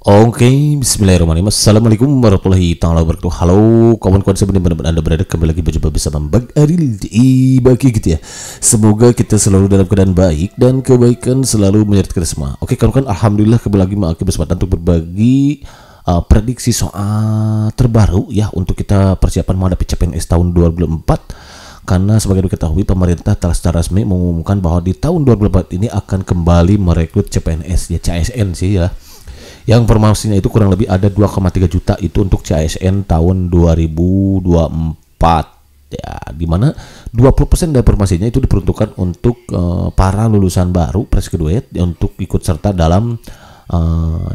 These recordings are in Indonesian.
Oke, bismillahirrahmanirrahim. Assalamualaikum warahmatullahi taala wabarakatuh. Halo kawan-kawan, sebenarnya Anda berada kembali lagi berjumpa bersama Bang Aril di Bagi gitu ya. Semoga kita selalu dalam keadaan baik dan kebaikan selalu menyertai kita semua. Oke kawan-kawan, alhamdulillah kembali lagi Maki bersempat untuk berbagi prediksi soal terbaru ya untuk kita persiapan menghadapi CPNS tahun 2024. Karena sebagai diketahui pemerintah telah secara resmi mengumumkan bahwa di tahun 2024 ini akan kembali merekrut CPNS ya, CASN sih ya. Yang informasinya itu kurang lebih ada 2,3 juta itu untuk CASN tahun 2024 ya, dimana 20% dari informasinya itu diperuntukkan untuk para lulusan baru fresh graduate untuk ikut serta dalam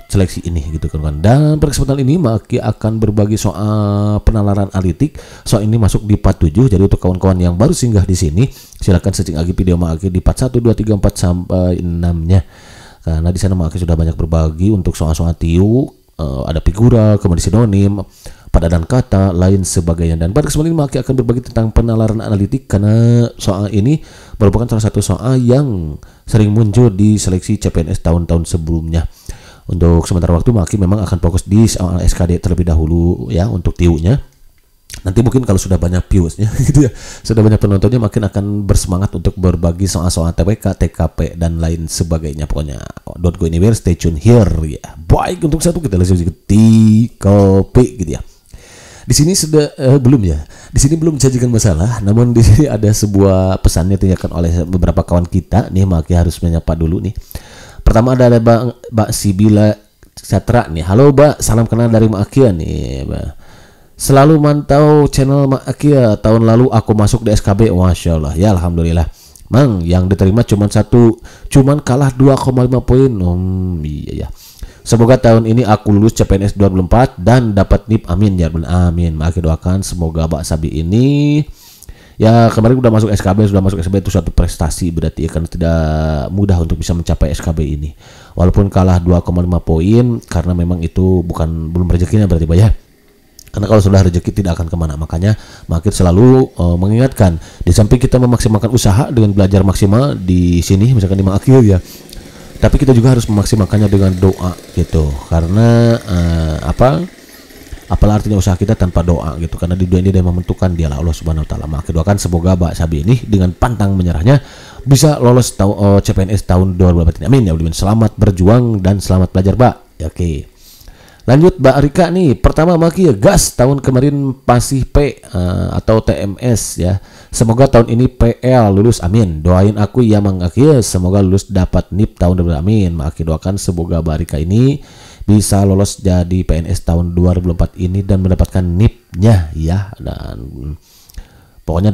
seleksi ini gitu kan. Dan pada kesempatan ini Maki akan berbagi soal penalaran analitik. Soal ini masuk di part 7. Jadi untuk kawan-kawan yang baru singgah di sini silakan searching lagi video Maki di part 1, 2, 3, 4 sampai 6-nya. Karena di sana Maki sudah banyak berbagi untuk soal-soal TIU, ada figura, kemudian sinonim, padanan kata, lain sebagainya. Dan pada kesempatan ini Maki akan berbagi tentang penalaran analitik karena soal ini merupakan salah satu soal yang sering muncul di seleksi CPNS tahun-tahun sebelumnya. Untuk sementara waktu Maki memang akan fokus di soal SKD terlebih dahulu ya untuk TIU-nya. Nanti mungkin kalau sudah banyak viewsnya gitu ya, sudah banyak penontonnya, makin akan bersemangat untuk berbagi soal-soal TPK, TKP dan lain sebagainya. Pokoknya don't go anywhere, stay tune here ya. Baik, untuk satu kita langsung ke TKP gitu ya. Di sini sudah belum ya. Di sini belum disajikan masalah, namun di sini ada sebuah pesan yang ditanyakan oleh beberapa kawan kita. Nih Maki harus menyapa dulu nih. Pertama ada Mbak Sibila Catra nih. Halo Mbak, salam kenal dari Maki nih Mbak. Selalu mantau channel Mak Akia. Tahun lalu aku masuk di SKB. Masya Allah ya, alhamdulillah. Mang, yang diterima cuma satu, cuman kalah 2,5 poin. Iya ya. Semoga tahun ini aku lulus CPNS 2024 dan dapat NIP. Amin ya, amin. Mak Akia doakan semoga Mbak Sabi ini ya, kemarin udah masuk SKB, sudah masuk SKB itu suatu prestasi berarti ya, karena tidak mudah untuk bisa mencapai SKB ini. Walaupun kalah 2,5 poin karena memang itu belum rezekinya berarti Pak ya. Karena kalau sudah rezeki tidak akan kemana. Makanya Makir selalu mengingatkan, di samping kita memaksimalkan usaha dengan belajar maksimal di sini misalkan di Makir ya, tapi kita juga harus memaksimalkannya dengan doa gitu. Karena apalah artinya usaha kita tanpa doa gitu. Karena di dunia ini yang menentukan dialah Allah Subhanahu wa taala. Makir doakan semoga Mbak Sabi ini dengan pantang menyerahnya bisa lolos CPNS tahun 2024 ini. Amin ya Allah. Selamat berjuang dan selamat belajar Mbak. Ya, oke. Lanjut Mbak Rika nih. Pertama Maki ya, gas tahun kemarin pasih P atau TMS ya. Semoga tahun ini PL lulus, amin. Doain aku ya Mang Aki ya, semoga lulus dapat NIP tahun depan, amin. Maki doakan semoga Mbak Rika ini bisa lolos jadi PNS tahun 2024 ini dan mendapatkan NIP-nya ya. Dan pokoknya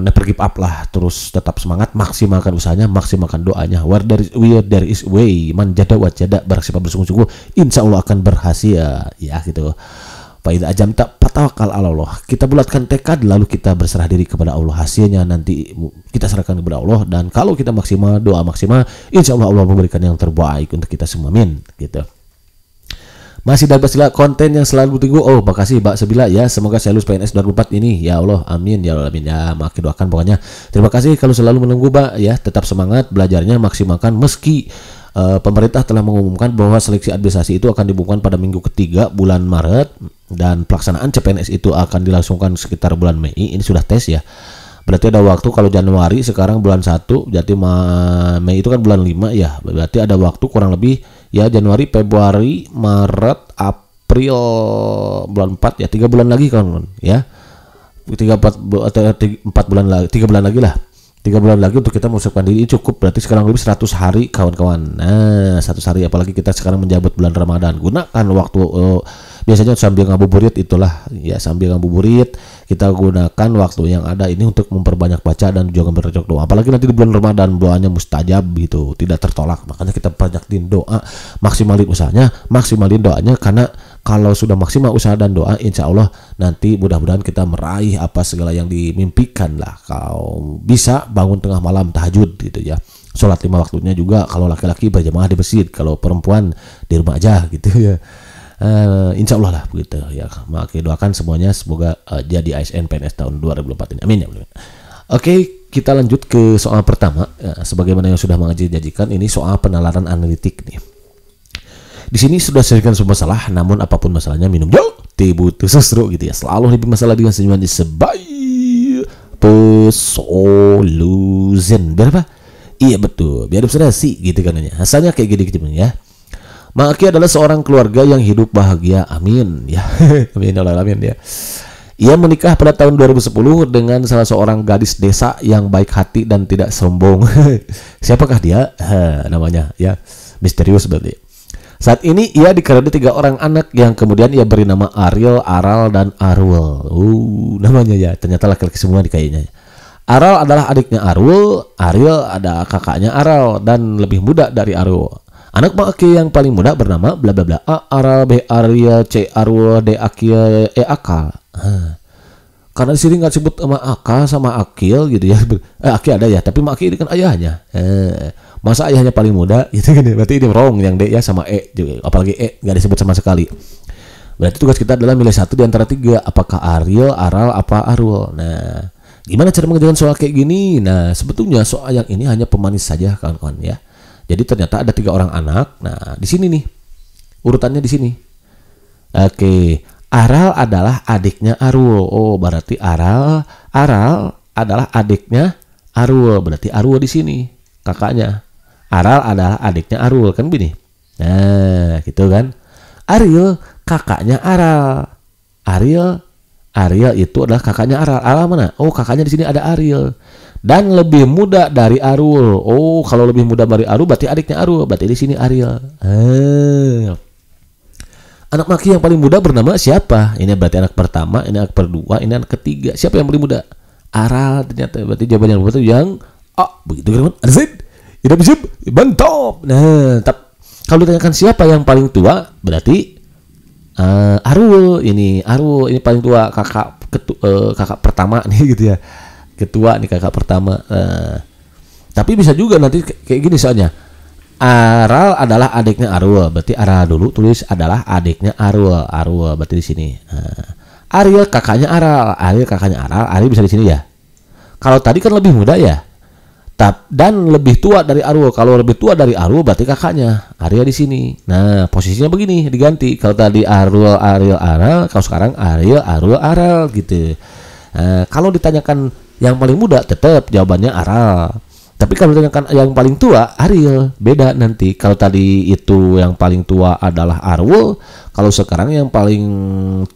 never give up lah, terus tetap semangat, maksimalkan usahanya, maksimalkan doanya. Where there is way, man jada wa jada, beraksipat bersungguh-sungguh, insya Allah akan berhasil ya gitu. Faidah ajam tak patawakal ala Allah. Kita bulatkan tekad lalu kita berserah diri kepada Allah. Hasilnya nanti kita serahkan kepada Allah, dan kalau kita maksimal, doa maksimal, insya Allah Allah memberikan yang terbaik untuk kita semua, amin gitu. Masih dapat sila konten yang selalu tunggu. Oh, makasih Mbak Sebila ya. Semoga saya lulus PNS 2024 ini. Ya Allah, amin ya Allah, amin ya. Makin doakan pokoknya. Terima kasih kalau selalu menunggu Mbak ya. Tetap semangat belajarnya, maksimalkan meski pemerintah telah mengumumkan bahwa seleksi administrasi itu akan dibuka pada minggu ketiga bulan Maret dan pelaksanaan CPNS itu akan dilangsungkan sekitar bulan Mei. Ini sudah tes ya. Berarti ada waktu, kalau Januari sekarang bulan 1, berarti Mei itu kan bulan 5 ya. Berarti ada waktu kurang lebih ya, Januari, Februari, Maret, April, bulan 4 ya, 3 bulan lagi kan ya. 4 bulan lagi, 3 bulan lagi lah. 3 bulan lagi untuk kita mempersiapkan diri cukup, berarti sekarang lebih 100 hari kawan-kawan. Nah, 100 hari, apalagi kita sekarang menjabat bulan Ramadan. Gunakan waktu biasanya sambil ngabuburit, itulah ya, sambil ngabuburit kita gunakan waktu yang ada ini untuk memperbanyak baca dan juga bercocok doa. Apalagi nanti di bulan Ramadan doanya mustajab gitu, tidak tertolak. Makanya kita banyakin doa, maksimalin usahanya, maksimalin doanya, karena kalau sudah maksimal usaha dan doa, insya Allah nanti mudah-mudahan kita meraih apa segala yang dimimpikan lah. Kalau bisa bangun tengah malam tahajud gitu ya. Sholat 5 waktunya juga, kalau laki-laki berjamaah di masjid, kalau perempuan di rumah aja gitu ya. Insya Allah lah begitu ya. Maka doakan semuanya semoga jadi ASN PNS tahun 2024 ini, amin ya. Oke, kita lanjut ke soal pertama ya, sebagaimana yang sudah mengaji janjikan, ini soal penalaran analitik nih. Di sini sudah selesaikan semua masalah, namun apapun masalahnya minum yo teh butuh susru gitu ya. Selalu lebih masalah dengan senyuman sebaik pesoluzen. Biar apa? Iya betul, biar observasi gitu kan ya. Asalnya kayak gitu ya. Maki adalah seorang keluarga yang hidup bahagia. Amin ya. Amin ya Allah, amin ya. Ia menikah pada tahun 2010 dengan salah seorang gadis desa yang baik hati dan tidak sombong. Siapakah dia? Namanya ya misterius berarti. Saat ini ia dikaruniai 3 orang anak yang kemudian ia beri nama Ariel, Aral, dan Arul. Namanya ya. Ternyata laki-laki semua nih kayaknya. Aral adalah adiknya Arul, Ariel ada kakaknya Aral dan lebih muda dari Arul. Anak Maki yang paling muda bernama bla bla bla A Aral, B Ariel, C Arul, D Akil, E Akal. Karena di sini nggak sebut sama Aka sama Akil gitu ya. Akil ada ya, tapi Maki ini kan ayahnya. Masa ayahnya paling muda gitu kan? Berarti ini wrong yang D ya sama E juga. Apalagi E nggak disebut sama sekali. Berarti tugas kita adalah milih satu di antara 3. Apakah Ariel, Aral, apa Arul? Nah, gimana cara mengerjakan soal kayak gini? Nah, sebetulnya soal yang ini hanya pemanis saja kawan-kawan ya. Jadi ternyata ada 3 orang anak. Nah, di sini nih urutannya di sini. Oke, Aral adalah adiknya Arul. Oh, berarti Aral adalah adiknya Arul. Berarti Arul di sini kakaknya. Aral adalah adiknya Arul kan begini. Nah, gitu kan. Ariel kakaknya Aral. Ariel itu adalah kakaknya Aral. Aral mana? Oh, kakaknya di sini ada Ariel. Dan lebih muda dari Arul. Oh, kalau lebih muda dari Arul berarti adiknya Arul. Berarti di sini Ariel. Anak Maki yang paling muda bernama siapa? Ini berarti anak pertama, ini anak kedua, ini anak ketiga. Siapa yang paling muda? Aral ternyata. Berarti jawaban yang betul yang A. Begitu kan? Arzid. Tidak bisa. Mantap. Nah, kalau ditanyakan siapa yang paling tua, berarti Arul. Ini paling tua, kakak pertama nih gitu ya. Ketua nih kakak pertama. Tapi bisa juga nanti kayak gini soalnya. Aral adalah adiknya Arul, berarti Aral dulu tulis adalah adiknya Arul berarti di sini. Ariel kakaknya Aral, Ariel bisa di sini ya. Kalau tadi kan lebih muda ya. Dan lebih tua dari Arul. Kalau lebih tua dari Arul berarti kakaknya Ariel di sini. Nah, posisinya begini diganti. Kalau tadi Arul, Aral, kalau sekarang Ariel, Arul, Aral gitu. Kalau ditanyakan yang paling muda tetap jawabannya Aral. Tapi kalau ditanyakan yang paling tua Ariel, beda nanti. Kalau tadi itu yang paling tua adalah Arul, kalau sekarang yang paling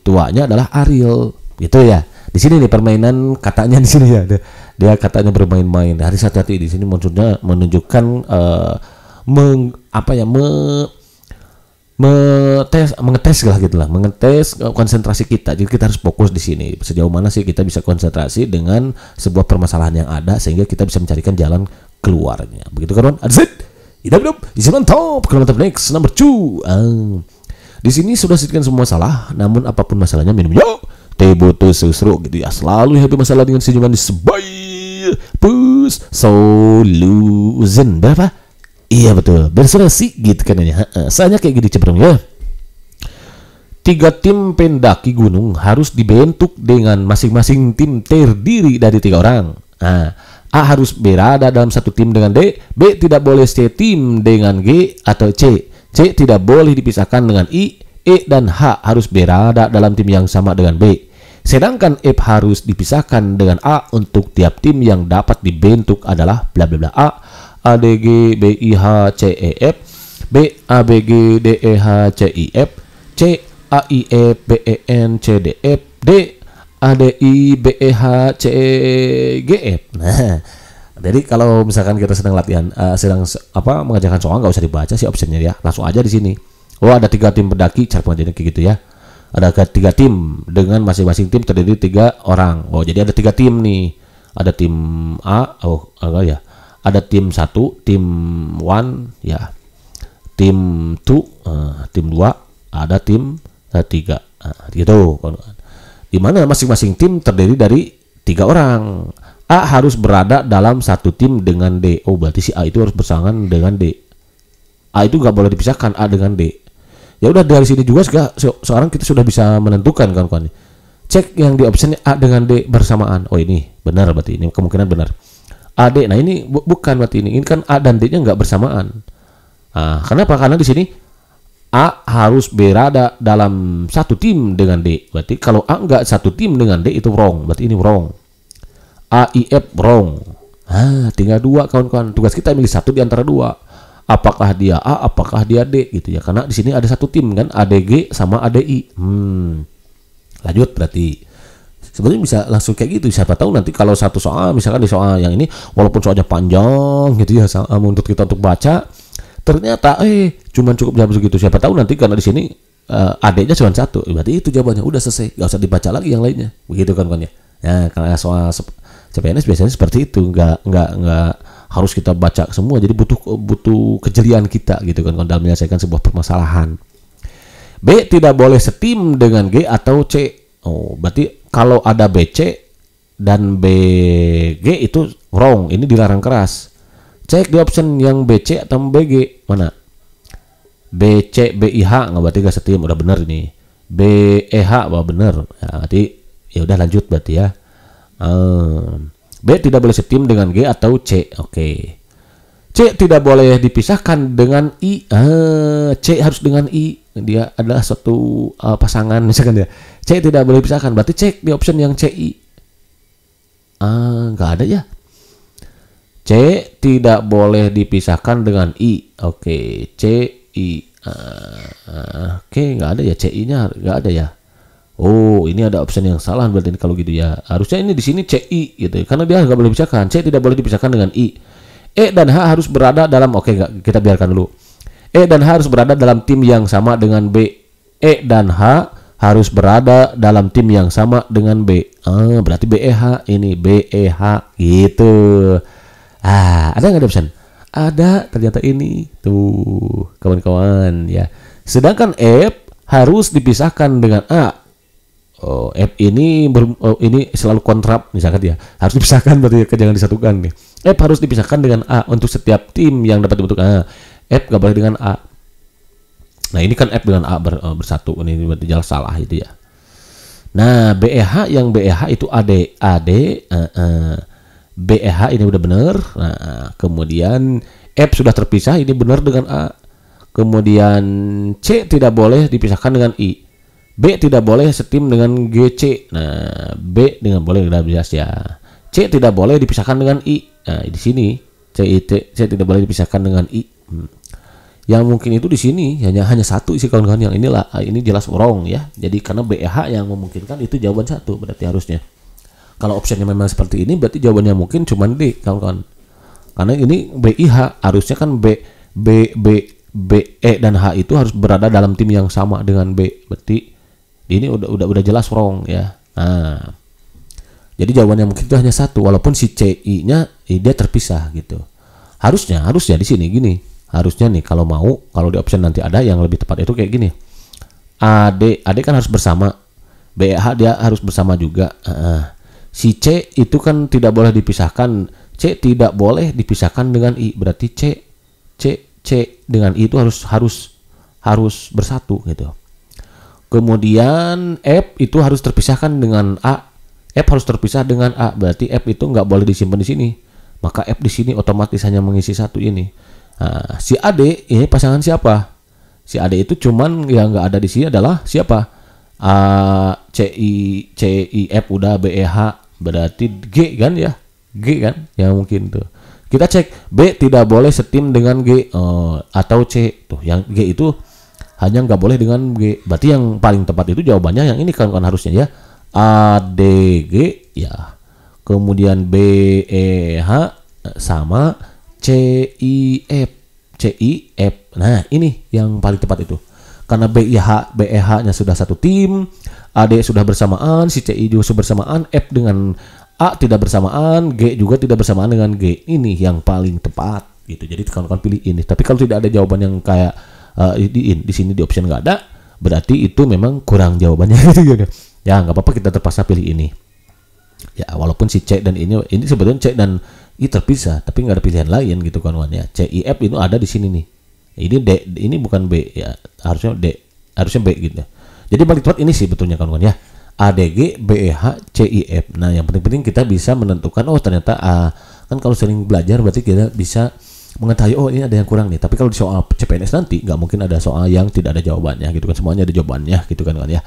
tuanya adalah Ariel. Gitu ya. Di sini nih permainan katanya di sini ya. Dia katanya bermain-main. Harus hati-hati di sini maksudnya menunjukkan mengetes konsentrasi kita. Jadi kita harus fokus di sini. Sejauh mana sih kita bisa konsentrasi dengan sebuah permasalahan yang ada sehingga kita bisa mencarikan jalan keluarnya. Begitu kan? Adset. Hidup. Isi mantap. Kalau mantap next number 2. Di sini sudah selesaikan semua masalah. Namun apapun masalahnya minum yo teh butuh susru gitu ya. Selalu happy masalah dengan senyuman di sebaik pesoluzen. Berapa? Iya betul, bersih gitu kan ya. Soalnya kayak gini cenderung ya. 3 tim pendaki gunung harus dibentuk dengan masing-masing tim terdiri dari 3 orang. A harus berada dalam satu tim dengan D, B tidak boleh setim dengan G atau C tidak boleh dipisahkan dengan I, E dan H harus berada dalam tim yang sama dengan B. Sedangkan F harus dipisahkan dengan A. Untuk tiap tim yang dapat dibentuk adalah bla bla bla A D G B I H C E F, B A B G D E H C I F, C A I E B E N C D F, D A D I B E H C G F. Nah, jadi kalau misalkan kita sedang latihan, mengerjakan soal, nggak usah dibaca sih opsinya ya, langsung aja di sini. Oh, ada 3 tim pendaki, cara pengerjaannya kayak gitu ya. Ada 3 tim dengan masing-masing tim terdiri 3 orang. Oh, jadi ada 3 tim nih. Ada tim A, ada tim 1, tim 1 ya. Tim 2, tim 2, ada tim 3. Gitu. Di mana masing-masing tim terdiri dari 3 orang. A harus berada dalam satu tim dengan D. Oh, berarti si A itu harus bersamaan dengan D. A itu nggak boleh dipisahkan A dengan D. Ya udah dari sini juga sekarang kita sudah bisa menentukan kawan-kawan. Cek yang di option A dengan D bersamaan. Oh, ini benar berarti, ini kemungkinan benar. AD. Nah, ini bukan berarti ini kan A dan D-nya nggak bersamaan. Kenapa? Karena di sini A harus berada dalam satu tim dengan D. Berarti kalau A nggak satu tim dengan D itu wrong. Berarti ini wrong. A, I, F wrong. Tinggal dua kawan-kawan. Tugas kita milih satu di antara dua. Apakah dia A, apakah dia D gitu ya. Karena di sini ada satu tim kan, ADG sama ADI. Lanjut berarti. Sebenarnya bisa langsung kayak gitu. Siapa tahu nanti kalau satu soal, misalkan di soal yang ini walaupun soalnya panjang gitu ya, untuk kita untuk baca, ternyata cuman cukup jawab segitu. Siapa tahu nanti karena di sini adanya cuma satu, berarti itu jawabannya udah selesai, nggak usah dibaca lagi yang lainnya, begitu kan ya. Nah, karena soal CPNS biasanya seperti itu, nggak harus kita baca semua, jadi butuh kejelian kita gitu kan dalam menyelesaikan sebuah permasalahan. B tidak boleh setim dengan G atau C. Berarti kalau ada BC dan BG itu wrong, ini dilarang keras. Cek di option yang BC atau BG mana? BC BIH nggak, berarti nggak setim, udah bener ini. BEH bener, berarti ya udah lanjut berarti ya. B tidak boleh setim dengan G atau C. Oke. C tidak boleh dipisahkan dengan I. C harus dengan I. Dia adalah suatu pasangan misalkan ya. C tidak boleh dipisahkan. Berarti cek di option yang CI. Nggak ada ya. C tidak boleh dipisahkan dengan I. Oke, CI. Oke, nggak ada ya, CI-nya nggak ada ya. Ini ada option yang salah berarti kalau gitu ya. Harusnya ini di sini CI gitu, karena dia nggak boleh dipisahkan. C tidak boleh dipisahkan dengan I. E dan H harus berada dalam, kita biarkan dulu. E dan H harus berada dalam tim yang sama dengan B. E dan H harus berada dalam tim yang sama dengan B. Berarti BEH ini, BEH gitu. Ada nggak ada option? Ada, ternyata ini tuh kawan-kawan ya. Sedangkan F harus dipisahkan dengan A. F ini ini selalu kontrap misalkan ya, harus dipisahkan berarti jangan disatukan nih. F harus dipisahkan dengan A untuk setiap tim yang dapat dibentuk A. F nggak boleh dengan A. Nah ini kan F dengan A bersatu, ini berarti jelas salah itu ya. Nah BEH yang BEH itu AD BEH ini udah bener. Nah kemudian F sudah terpisah, ini benar dengan A. Kemudian C tidak boleh dipisahkan dengan I. B tidak boleh setim dengan GC. Nah B dengan boleh udah jelas ya. C tidak boleh dipisahkan dengan I. Nah di sini C tidak boleh dipisahkan dengan I. Yang mungkin itu di sini hanya satu sih kawan-kawan, yang ini jelas wrong ya. Jadi karena BEH yang memungkinkan itu jawaban satu berarti harusnya. Kalau optionnya memang seperti ini berarti jawabannya mungkin cuma D kawan-kawan. Karena ini BIH harusnya kan B, E dan H itu harus berada dalam tim yang sama dengan B. Berarti ini udah jelas wrong ya. Nah, jadi jawabannya mungkin itu hanya satu, walaupun si CI-nya dia terpisah gitu. Harusnya di sini gini. Harusnya nih kalau di option nanti ada yang lebih tepat itu kayak gini. AD kan harus bersama. BH dia harus bersama juga. Si C itu kan tidak boleh dipisahkan. C tidak boleh dipisahkan dengan I. Berarti C dengan I itu harus bersatu gitu. Kemudian F itu harus terpisahkan dengan A. F harus terpisah dengan A. Berarti F itu nggak boleh disimpan di sini. Maka F di sini otomatis hanya mengisi satu ini. Nah, si AD ini pasangan siapa? Si AD itu cuman yang nggak ada di sini adalah siapa? CIF udah, BEH berarti G kan ya? G kan? Ya mungkin tuh. Kita cek B tidak boleh setim dengan G atau C. Tuh yang G itu hanya nggak boleh dengan G. Berarti yang paling tepat itu jawabannya yang ini kan harusnya ya. ADG ya. Kemudian BEH sama CIF. Nah, ini yang paling tepat itu. Karena BEH-nya sudah satu tim, AD sudah bersamaan, si CI juga sudah bersamaan, F dengan A tidak bersamaan, G juga tidak bersamaan dengan G. Ini yang paling tepat gitu. Jadi kawan-kawan pilih ini. Tapi kalau tidak ada jawaban yang kayak di sini di option nggak ada, berarti itu memang kurang jawabannya gitu ya. Ya nggak apa-apa, kita terpaksa pilih ini. Ya walaupun si C dan ini sebetulnya C dan I terpisah, tapi nggak ada pilihan lain gitu kawan-kawan ya. CIF itu ada di sini nih. Ini D, ini bukan B ya, harusnya D, harusnya B gitu. Jadi paling tepat ini sih betulnya kawan-kawan ya. ADG, BEH, CIF. Nah yang penting-penting kita bisa menentukan, ternyata kan kalau sering belajar berarti kita bisa mengetahui oh ini ada yang kurang nih. Tapi kalau di soal CPNS nanti nggak mungkin ada soal yang tidak ada jawabannya gitu kan, semuanya ada jawabannya gitu kan ya.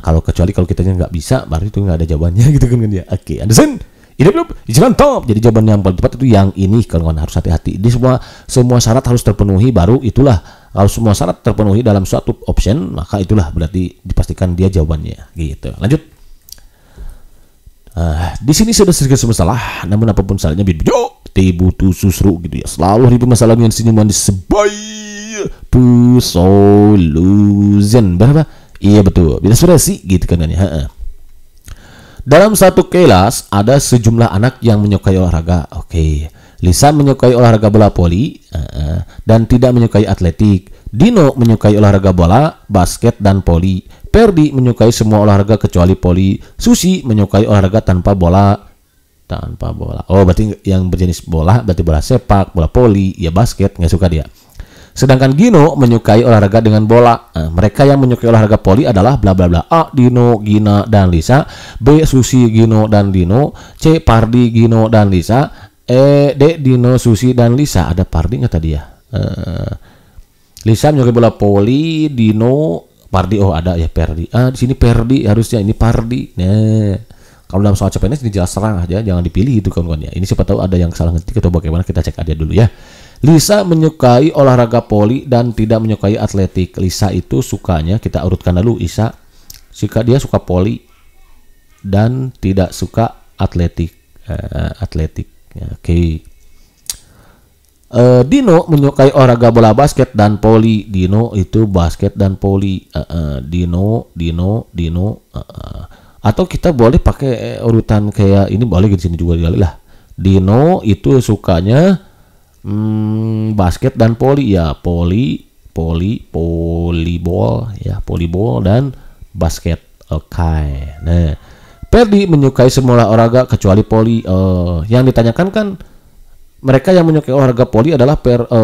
Kalau kecuali kalau kitanya nggak bisa, baru itu nggak ada jawabannya gitu kan ya. Oke, understand? Ini belum, jangan top. Jadi jawaban yang paling tepat itu yang ini, kawan-kawan, harus hati-hati. Di semua syarat harus terpenuhi, baru itulah. Kalau semua syarat terpenuhi dalam suatu option, maka itulah berarti dipastikan dia jawabannya. Gitu. Lanjut. Di sini sudah sedikit masalah, namun apapun salahnya video butuh susru gitu ya. Selalu hari masalah dengan senyuman disebai solution. Berapa? Iya betul. Bila sudah sih gitu kan ya. Dalam satu kelas ada sejumlah anak yang menyukai olahraga. Oke. Lisa menyukai olahraga bola voli dan tidak menyukai atletik. Dino menyukai olahraga bola, basket dan voli. Ferdi menyukai semua olahraga kecuali voli. Susi menyukai olahraga tanpa bola. Oh, berarti yang berjenis bola, berarti bola sepak, bola voli, ya basket, nggak suka dia. Sedangkan Gino menyukai olahraga dengan bola. Mereka yang menyukai olahraga voli adalah bla bla bla. A. Dino, Gina, dan Lisa. B. Susi, Gino, dan Dino. C. Pardi, Gino, dan Lisa. D. Dino, Susi, dan Lisa. Ada Pardi nggak tadi ya? Lisa menyukai bola voli, Dino, Pardi. Oh ada ya Perdi. Di sini Perdi harusnya, ini Pardi. Nah, kalau dalam soal CPNS ini jelas serang aja, jangan dipilih itu kawan-kawan ya. Ini siapa tahu ada yang salah ngetik atau bagaimana, kita cek aja dulu ya. Lisa menyukai olahraga voli dan tidak menyukai atletik. Lisa itu sukanya, kita urutkan dulu. Lisa dia suka voli dan tidak suka atletik. Oke. Dino menyukai olahraga bola basket dan voli. Dino itu basket dan voli. Dino. Atau kita boleh pakai urutan kayak ini, boleh di sini juga lah. Dino itu sukanya basket dan voli ya, volleyball ya, volleyball dan basket. Oke. Nah, Ferdi menyukai semua olahraga kecuali voli. Yang ditanyakan kan mereka yang menyukai olahraga voli adalah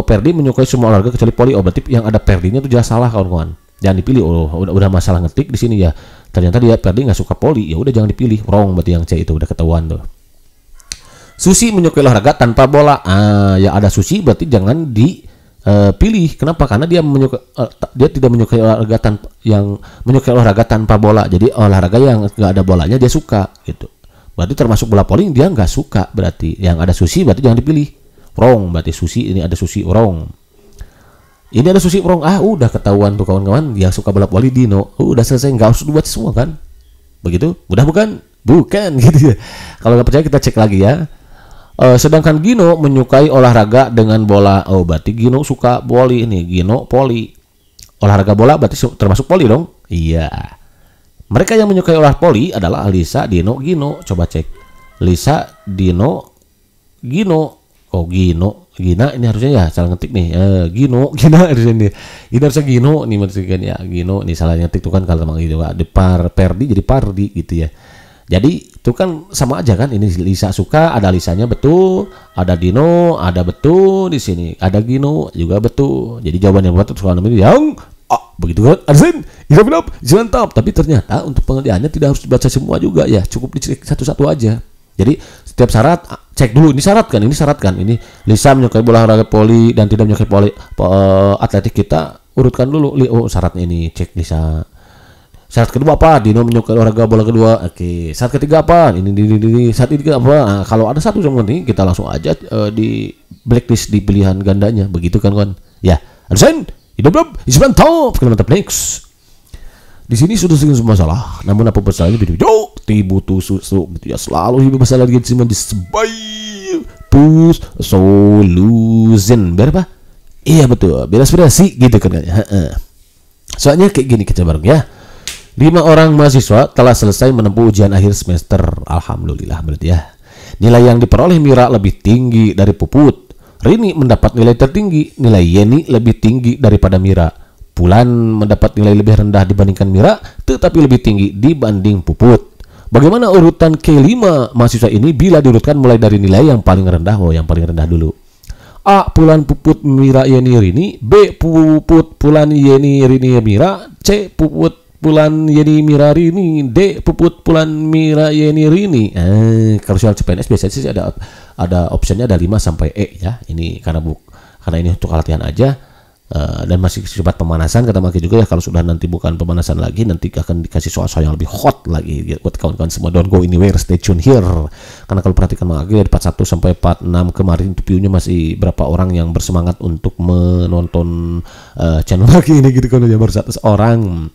Ferdi menyukai semua olahraga kecuali voli. Oh, berarti yang ada Ferdinya itu jelas salah kawan-kawan. Jangan dipilih. Oh, udah masalah ngetik di sini ya. Ternyata dia Ferdi nggak suka voli. Ya udah jangan dipilih. Wrong berarti yang C itu udah ketahuan tuh. Susi menyukai olahraga tanpa bola. Ya ada Susi berarti jangan dipilih. Kenapa? Karena dia tidak menyukai olahraga menyukai olahraga tanpa bola. Jadi olahraga yang nggak ada bolanya dia suka gitu. Berarti termasuk bola voli dia nggak suka, berarti yang ada Susi berarti jangan dipilih. Wrong berarti Susi, ini ada Susi wrong. Ini ada Susi wrong. Udah ketahuan tuh kawan-kawan, yang suka bola voli Dino. Udah selesai, nggak usah dibuat semua kan? Begitu? Udah bukan gitu ya. Kalau nggak percaya kita cek lagi ya. Sedangkan Gino menyukai olahraga dengan bola. Oh berarti Gino suka voli ini. Gino voli. Olahraga bola berarti termasuk voli dong? Iya. Mereka yang menyukai olahraga voli adalah Lisa, Dino, Gino. Coba cek. Lisa, Dino, Gino. Oh Gino, Gina ini harusnya ya salah ngetik nih. Gino, Gina harusnya nih. Ini harusnya Gino nih maksudnya ya. Gino nih salah ngetik tuh kan kalau memang gitu. Ada Perdi jadi Pardi gitu ya. Jadi itu kan sama aja kan. Ini Lisa suka, ada Lisanya betul, ada Dino, ada betul di sini. Ada Gino juga betul. Jadi jawaban yang betul soal ini yang begitu kan? Arsen, jangan top. Tapi ternyata untuk pengertiannya tidak harus dibaca semua juga ya. Cukup dicek satu-satu aja. Jadi setiap syarat cek dulu. Ini syarat kan? Ini Lisa menyukai bola olahraga voli dan tidak menyukai atletik. Kita urutkan dulu. Oh syaratnya ini cek Lisa. Syarat kedua apa? Dino menyukai olahraga bola kedua. Oke. Syarat ketiga apa? Ini. Syarat ketiga apa? Kalau ada satu yang penting kita langsung aja di blacklist di pilihan gandanya. Begitu kan kawan? Ya. Arsen. Isman top, mantap next. Di sini sudah sedikit masalah, namun apa masalahnya video butuh susu gitu ya. Selalu hidup masalah dengan cuma disebai solution. Berapa? Iya betul, beres-beres gitu kan ya. Soalnya kayak gini kita bareng ya. 5 orang mahasiswa telah selesai menempuh ujian akhir semester. Alhamdulillah berarti ya. Nilai yang diperoleh Mira lebih tinggi dari Puput. Rini mendapat nilai tertinggi, nilai Yeni lebih tinggi daripada Mira. Pulan mendapat nilai lebih rendah dibandingkan Mira, tetapi lebih tinggi dibanding Puput. Bagaimana urutan ke-5 mahasiswa ini bila diurutkan mulai dari nilai yang paling rendah? Oh, yang paling rendah dulu. A. Pulan, Puput, Mira, Yeni, Rini. B. Puput, Pulan, Yeni, Rini, Mira. C. Puput, Pulan Yeni Mira Rini, D Puput Pulan Mira Yeni Rini. Kalau soal CPNS biasanya sih ada optionnya ada 5 sampai E ya. Ini karena ini untuk latihan aja. Dan masih sifat pemanasan kata Maki juga ya. Kalau sudah nanti bukan pemanasan lagi, nanti akan dikasih soal-soal yang lebih hot lagi gitu. Buat kawan-kawan semua, don't go anywhere, stay tune here. Karena kalau perhatikan Maki dari 41 sampai 46 kemarin view-nya masih berapa orang yang bersemangat untuk menonton channel Maki ini gitu kan, ya baru 100 orang.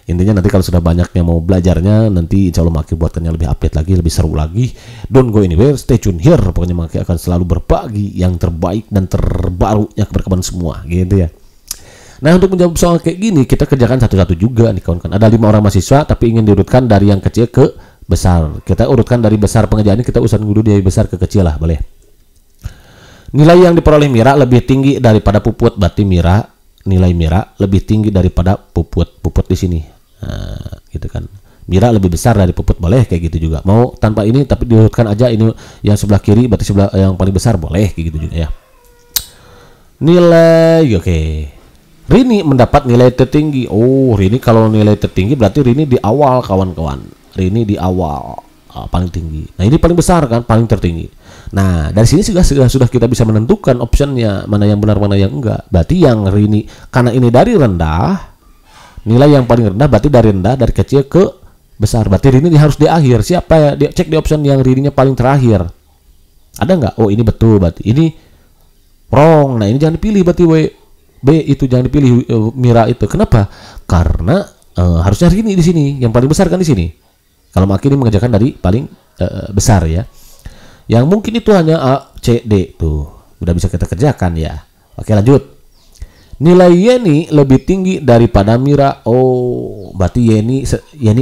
Intinya nanti kalau sudah banyaknya mau belajarnya, nanti insya Allah Maki buatkannya lebih update lagi, lebih seru lagi. Don't go anywhere, stay tune here. Pokoknya Maki akan selalu berbagi yang terbaik dan terbarunya kepada kawan semua gitu ya. Nah, untuk menjawab soal kayak gini, kita kerjakan satu-satu juga nih kawan-kawan. Ada 5 orang mahasiswa tapi ingin diurutkan dari yang kecil ke besar. Kita urutkan dari besar pengerjaannya, kita urusan dulu dari besar ke kecil lah, boleh. Nilai yang diperoleh Mira lebih tinggi daripada Puput, berarti nilai Mira lebih tinggi daripada Puput. Puput di sini. Nah, gitu kan. Mira lebih besar dari Puput, boleh kayak gitu juga. Mau tanpa ini tapi diurutkan aja, ini yang sebelah kiri berarti sebelah yang paling besar, boleh kayak gitu juga ya. Nilai oke. Rini mendapat nilai tertinggi. Oh, Rini kalau nilai tertinggi berarti Rini di awal kawan-kawan. Rini di awal paling tinggi. Nah, ini paling besar kan, paling tertinggi. Nah, dari sini sudah kita bisa menentukan optionnya mana yang benar mana yang enggak. Berarti yang Rini, karena ini dari rendah, nilai yang paling rendah berarti dari rendah, dari kecil ke besar. Berarti Rini harus di akhir. Siapa ya? Dia cek di option yang Rininya paling terakhir. Ada nggak? Oh, ini betul berarti. Ini wrong. Nah, ini jangan dipilih berarti B itu jangan dipilih, Mira itu. Kenapa? Karena harusnya Rini di sini yang paling besar kan di sini. Kalau Maki ini mengerjakan dari paling besar ya. Yang mungkin itu hanya A, C, D tuh. Udah bisa kita kerjakan ya. Oke, lanjut. Nilai Yeni lebih tinggi daripada Mira. Oh, berarti Yeni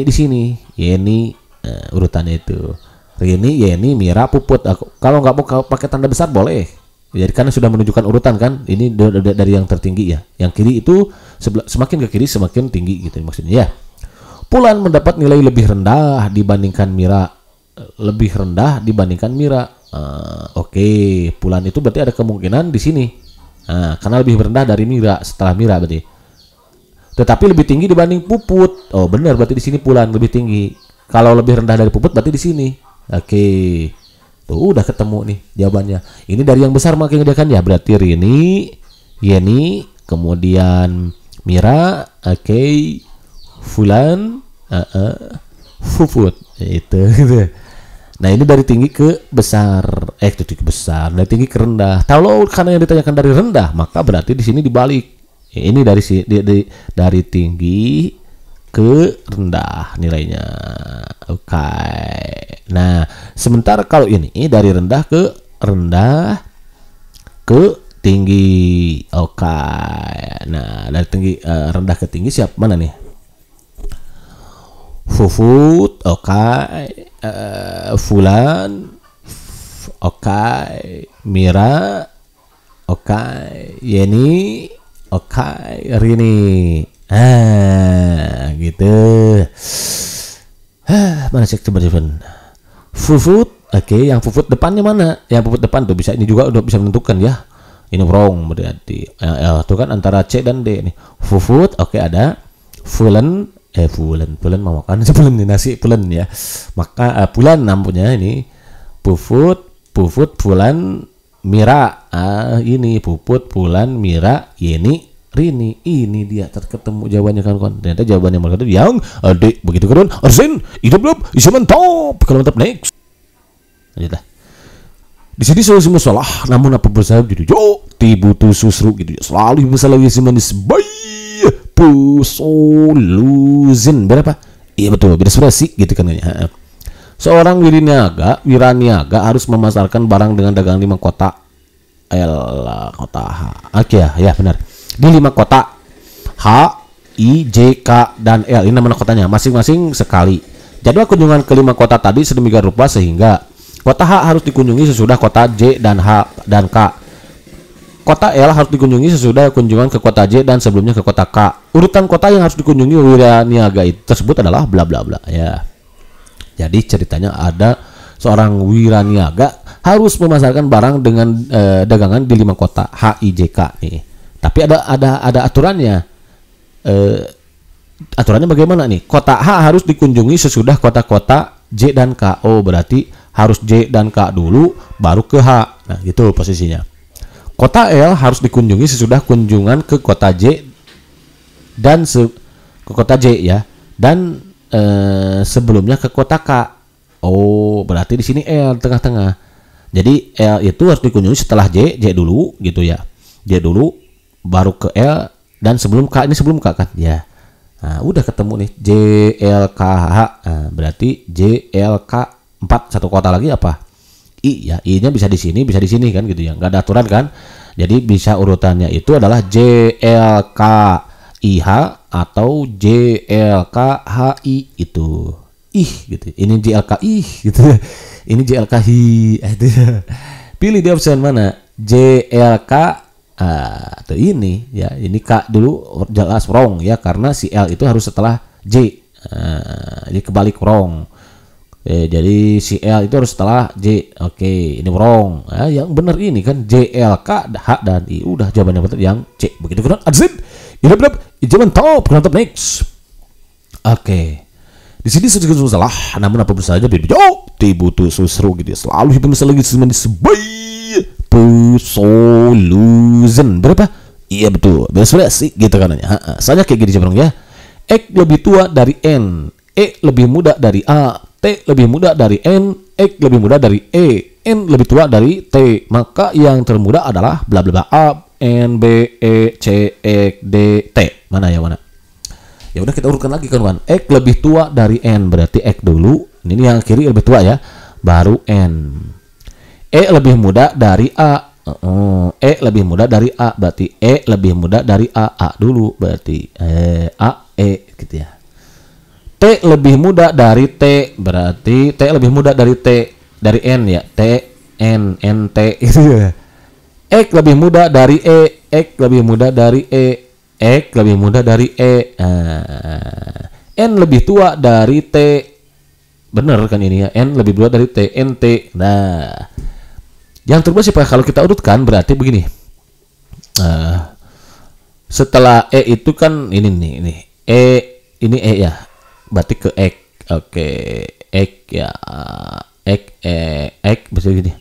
di sini. Yeni urutannya itu. Rini, Yeni, Mira, Puput. Kalau nggak mau pakai tanda besar boleh. Jadi karena sudah menunjukkan urutan kan, ini dari yang tertinggi ya. Yang kiri itu semakin ke kiri semakin tinggi gitu maksudnya ya. Pulan mendapat nilai lebih rendah dibandingkan Mira. Lebih rendah dibandingkan Mira. Oke, Pulan itu berarti ada kemungkinan di sini. Karena lebih rendah dari Mira setelah Mira berarti. Tetapi lebih tinggi dibanding Puput. Oh, benar berarti di sini Pulan lebih tinggi. Kalau lebih rendah dari Puput berarti di sini. Oke. Tuh, udah ketemu nih jawabannya. Ini dari yang besar makin dia kan ya. Berarti Rini, Yeni, kemudian Mira, oke, Fulan, Puput. Itu gitu. Nah, ini dari tinggi ke besar. Tinggi ke besar, dari tinggi ke rendah. Kalau karena yang ditanyakan dari rendah, maka berarti di sini dibalik. Ini dari tinggi ke rendah nilainya. Oke. Nah, sementara kalau ini dari rendah ke tinggi. Oke. Nah, dari tinggi rendah ke tinggi siapa mana nih? Fufut, oke. Fulan, oke. Mira, oke. Yeni, oke. Rini. Gitu. Mana cek coba Fufut, oke. Yang Fufut depannya mana? Yang Fufut depan tuh bisa, ini juga udah bisa menentukan ya. Ini wrong berarti. Itu kan antara C dan D nih. Fufut, oke ada. Fulan mau makan sebelum nasi Fulan ya. Maka Fulan namanya ini. Pufut, Fulan, Mira. Ini Puput, Fulan, Mira, Yeni, Rini. Ini dia ketemu jawabannya kan. Ternyata jawabannya mereka itu yang D. Begitu kan? Arsen, hidup bisa mantap. Kalau mantap next. Lanjutlah. Di sini semua salah, namun apa bersahab gitu. Yo, tibutu susru gitu. Selalu masalah yang manis bayi. Pusoluzin berapa? Iya betul, beda surasi gitu kan ya. Seorang wiraniaga harus memasarkan barang dengan dagangan 5 kota. Kota H. Oke ya benar. Di 5 kota H, I, J, K, dan L. Ini nama kotanya masing-masing sekali. Jadwal kunjungan ke 5 kota tadi sedemikian rupa sehingga kota H harus dikunjungi sesudah kota J dan H dan K. Kota L harus dikunjungi sesudah kunjungan ke kota J dan sebelumnya ke kota K. Urutan kota yang harus dikunjungi wiraniaga tersebut adalah bla bla bla ya. Jadi ceritanya ada seorang wiraniaga harus memasarkan barang dengan dagangan di 5 kota H, I, J, K nih. Tapi ada aturannya. aturannya bagaimana nih? Kota H harus dikunjungi sesudah kota-kota J dan K. Oh, berarti harus J dan K dulu baru ke H. Nah, gitu posisinya. Kota L harus dikunjungi sesudah kunjungan ke kota J dan ke kota J ya. Dan sebelumnya ke kota K. Oh, berarti di sini L tengah-tengah. Jadi L itu harus dikunjungi setelah J dulu gitu ya. J dulu baru ke L dan sebelum K, ini sebelum K kan? Ya. Nah, udah ketemu nih J L K H. Nah, berarti J L K 4 satu kota lagi apa? I ya. I-nya bisa di sini kan gitu ya. Enggak ada aturan kan? Jadi bisa urutannya itu adalah J L K I H atau J L K H I itu. Ih gitu. Ini J L K I gitu. Ini J L K H I itu. Pilih di option mana? J L K atau ini ya, ini K dulu jelas wrong ya, karena si L itu harus setelah J. Ini kebalik wrong. Jadi si L itu harus setelah J. Oke, ini wrong. Yang benar ini kan J L K H dan I. Udah jawabannya benar yang C. Begitu kan? Azid. Ini benar. Jawaban top. Kenapa next? Oke. Di sini sedikit salah, namun apapun saja jauh dibutuh seru gitu ya. Selalu hidup lagi sebaik solution berapa? Iya betul, betul sih gitu kanannya. Soalnya kayak gini Bro ya. X lebih tua dari N, E lebih muda dari A, T lebih muda dari N, X lebih muda dari E, N lebih tua dari T. Maka yang termuda adalah bla bla bla A, N, B, E, C, X, D, T. Mana ya mana? Ya udah kita urutkan lagi kan. X lebih tua dari N, berarti X dulu. Ini yang kiri lebih tua ya, baru N. E lebih muda dari A. E lebih muda dari A, berarti E lebih muda dari A. A dulu berarti A E gitu ya. T lebih muda dari T, berarti T lebih muda dari T, dari N ya. T N N T gitu ya. X lebih muda dari E, X lebih muda dari E, X lebih muda dari E. N lebih tua dari T. Bener kan ini ya, N lebih tua dari T, N T. Nah, yang terbaik sih kalau kita urutkan berarti begini. Setelah E itu kan ini nih, ini E ya. Berarti ke X. Oke, X ya. X bisa gini.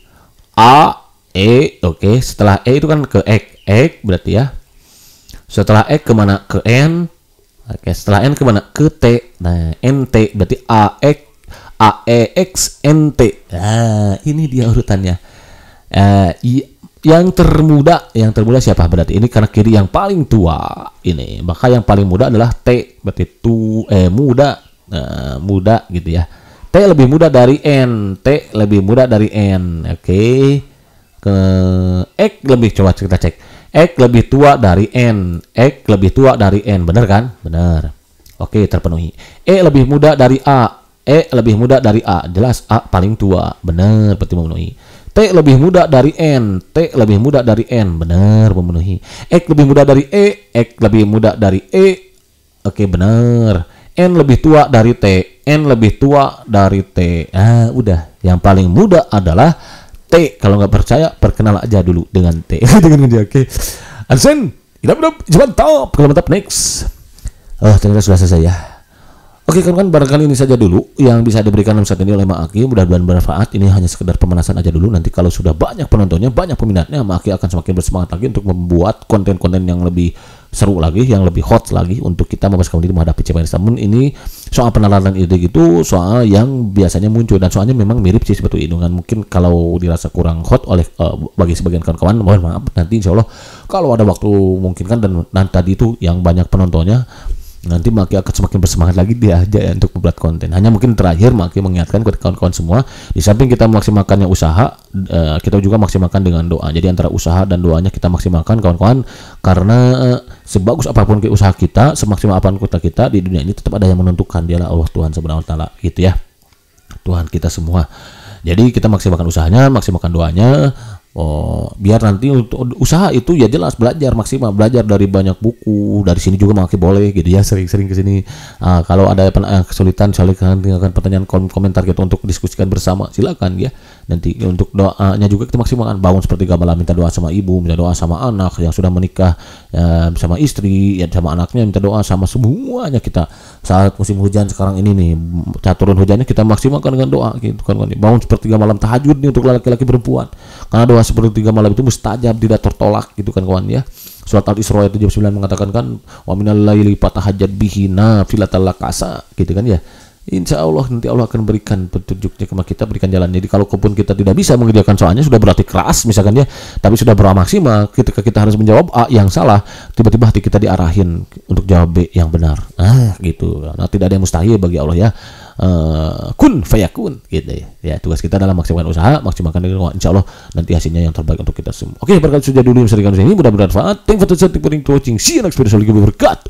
A E, oke. Setelah E itu kan ke X berarti ya. Setelah X kemana? Ke N. Oke, setelah N kemana? Ke T. Nah, NT berarti AEX NT. Nah, ini dia urutannya. Yang termuda siapa? Berarti ini karena kiri yang paling tua ini, maka yang paling muda adalah T. Berarti muda, muda gitu ya. T lebih muda dari N, T lebih muda dari N. Oke. Ke X lebih, coba kita cek. X lebih tua dari N, X lebih tua dari N, benar kan? Benar. Oke, terpenuhi. E lebih muda dari A, E lebih muda dari A, jelas A paling tua, benar, berarti memenuhi. T lebih muda dari N, T lebih muda dari N, benar, memenuhi. X lebih muda dari E, X lebih muda dari E, oke benar. N lebih tua dari T, N lebih tua dari T. Udah, yang paling muda adalah T. Kalau nggak percaya, perkenal aja dulu dengan T. Dengan dia, oke. Ansen, jawaban top. Kalau mantap, next. Oh, ternyata sudah selesai ya. Oke kan barangkali ini saja dulu yang bisa diberikan saat ini oleh Mak Aki. Mudah-mudahan bermanfaat. Ini hanya sekedar pemanasan aja dulu. Nanti kalau sudah banyak penontonnya, banyak peminatnya, Mak Aki akan semakin bersemangat lagi untuk membuat konten-konten yang lebih seru lagi, yang lebih hot lagi untuk kita membahas diri menghadapi CPNS. Namun ini soal penalaran ide gitu, soal yang biasanya muncul dan soalnya memang mirip sih sebetulnya kan. Mungkin kalau dirasa kurang hot oleh bagi sebagian kawan-kawan, mohon maaf. Nanti insya Allah kalau ada waktu mungkin kan dan tadi itu yang banyak penontonnya, nanti Maki akan semakin bersemangat lagi dia aja ya untuk membuat konten. Hanya mungkin terakhir Maki mengingatkan kepada kawan-kawan semua, di samping kita memaksimalkannya usaha, kita juga maksimalkan dengan doa. Jadi antara usaha dan doanya kita maksimalkan kawan-kawan, karena sebagus apapun usaha kita, semaksimal apapun kita di dunia ini tetap ada yang menentukan, dialah Allah Tuhan Subhanahu wa taala gitu ya. Tuhan kita semua. Jadi kita maksimalkan usahanya, maksimalkan doanya. biar nanti untuk usaha itu ya jelas belajar maksimal, belajar dari banyak buku, dari sini juga makin boleh gitu ya, sering-sering ke sini. Kalau ada kesulitan silakan tinggalkan pertanyaan komentar gitu untuk diskusikan bersama, silakan ya. Nanti untuk doanya juga kita maksimalkan, bangun sepertiga malam minta doa sama ibu, minta doa sama anak yang sudah menikah, sama istri ya, sama anaknya minta doa, sama semuanya kita. Saat musim hujan sekarang ini nih, saat turun hujannya kita maksimalkan dengan doa gitu kan. Bangun sepertiga malam tahajud nih untuk laki-laki perempuan, karena doa sepertiga malam itu mustajab, tidak tertolak gitu kan kawan ya. Surat Al-Isra ayat 79 mengatakan kan, wa minal laili fatahajjad bihi nafilatan lakasa gitu kan ya. Insya Allah nanti Allah akan berikan petunjuknya ke kita, berikan jalan. Jadi kalau kita tidak bisa mengerjakan soalnya, sudah berarti keras misalkan ya, tapi sudah berapa maksimal, ketika kita harus menjawab A yang salah, tiba-tiba hati kita diarahin untuk jawab B yang benar. Gitu. Nah, tidak ada yang mustahil bagi Allah ya. Kun fayakun gitu ya. Ya, tugas kita adalah maksimalkan usaha, maksimalkan dengan insya Allah nanti hasilnya yang terbaik untuk kita semua. Oke, berkat sudah dulu yang sering ini, mudah-mudahan bermanfaat. Thank you for watching. See you next video. Assalamualaikum warahmatullahi wabarakatuh.